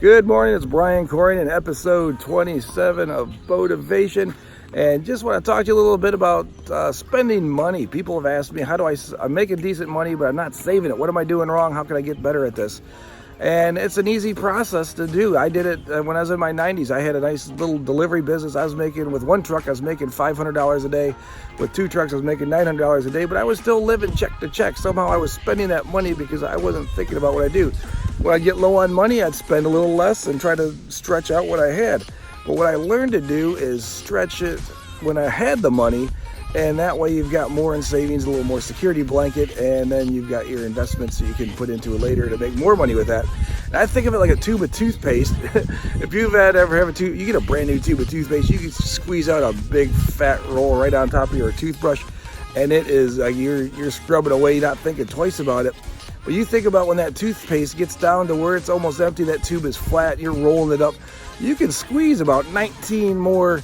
Good morning, it's Brian Corin in episode 27 of Motivation. And just want to talk to you a little bit about spending money. People have asked me, I'm making decent money, but I'm not saving it. What am I doing wrong? How can I get better at this? And it's an easy process to do. I did it when I was in my 90s. I had a nice little delivery business. I was making, with one truck, I was making $500 a day. With two trucks, I was making $900 a day, but I was still living check to check. Somehow I was spending that money because I wasn't thinking about what I do. When I get low on money, I'd spend a little less and try to stretch out what I had. But what I learned to do is stretch it when I had the money, and that way you've got more in savings, a little more security blanket, and then you've got your investments that you can put into it later to make more money with that. And I think of it like a tube of toothpaste. If you've ever have a tube, you get a brand new tube of toothpaste, you can squeeze out a big fat roll right on top of your toothbrush, and it is like you're scrubbing away, not thinking twice about it. But you think about when that toothpaste gets down to where it's almost empty, that tube is flat, you're rolling it up, you can squeeze about 19 more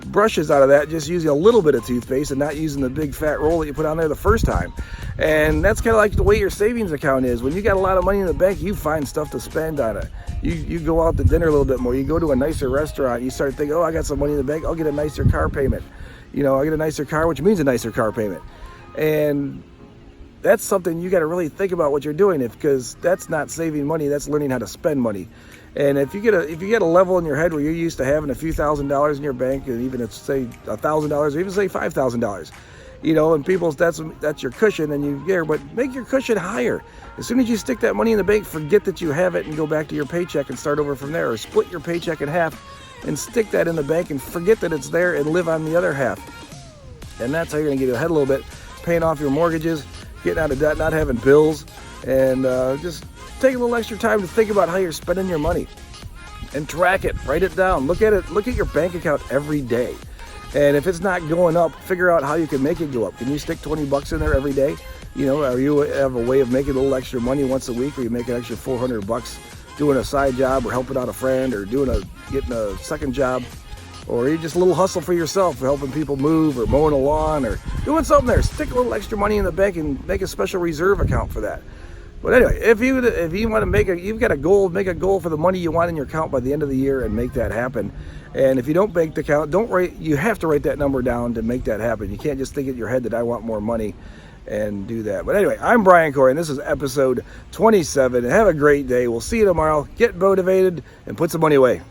brushes out of that just using a little bit of toothpaste and not using the big fat roll that you put on there the first time. And that's kind of like the way your savings account is. When you got a lot of money in the bank, you find stuff to spend on it. You go out to dinner a little bit more, you go to a nicer restaurant, you start thinking, oh, I got some money in the bank, I'll get a nicer car payment. I'll get a nicer car, which means a nicer car payment. And that's something you got to really think about what you're doing, because that's not saving money, that's learning how to spend money. And if you get a level in your head where you're used to having a few $1,000s in your bank, and even if say $1,000 or even say $5,000, and people's that's your cushion, and but make your cushion higher. As soon as you stick that money in the bank, forget that you have it and go back to your paycheck and start over from there, or split your paycheck in half and stick that in the bank and forget that it's there and live on the other half. And that's how you're going to get ahead a little bit, paying off your mortgages, getting out of debt, not having bills, and just take a little extra time to think about how you're spending your money and track it, write it down, look at it, look at your bank account every day. And if it's not going up, figure out how you can make it go up. Can you stick 20 bucks in there every day? Or you have a way of making a little extra money once a week, or you make an extra 400 bucks doing a side job or helping out a friend or getting a second job, or you just a little hustle for yourself, for helping people move or mowing a lawn or doing something there. Stick a little extra money in the bank and make a special reserve account for that. But anyway, if you want to you've got a goal, make a goal for the money you want in your account by the end of the year and make that happen. And if you don't make the account, you have to write that number down to make that happen. You can't just think in your head that I want more money and do that. But anyway, I'm Brian Corin. This is episode 27. Have a great day. We'll see you tomorrow. Get motivated and put some money away.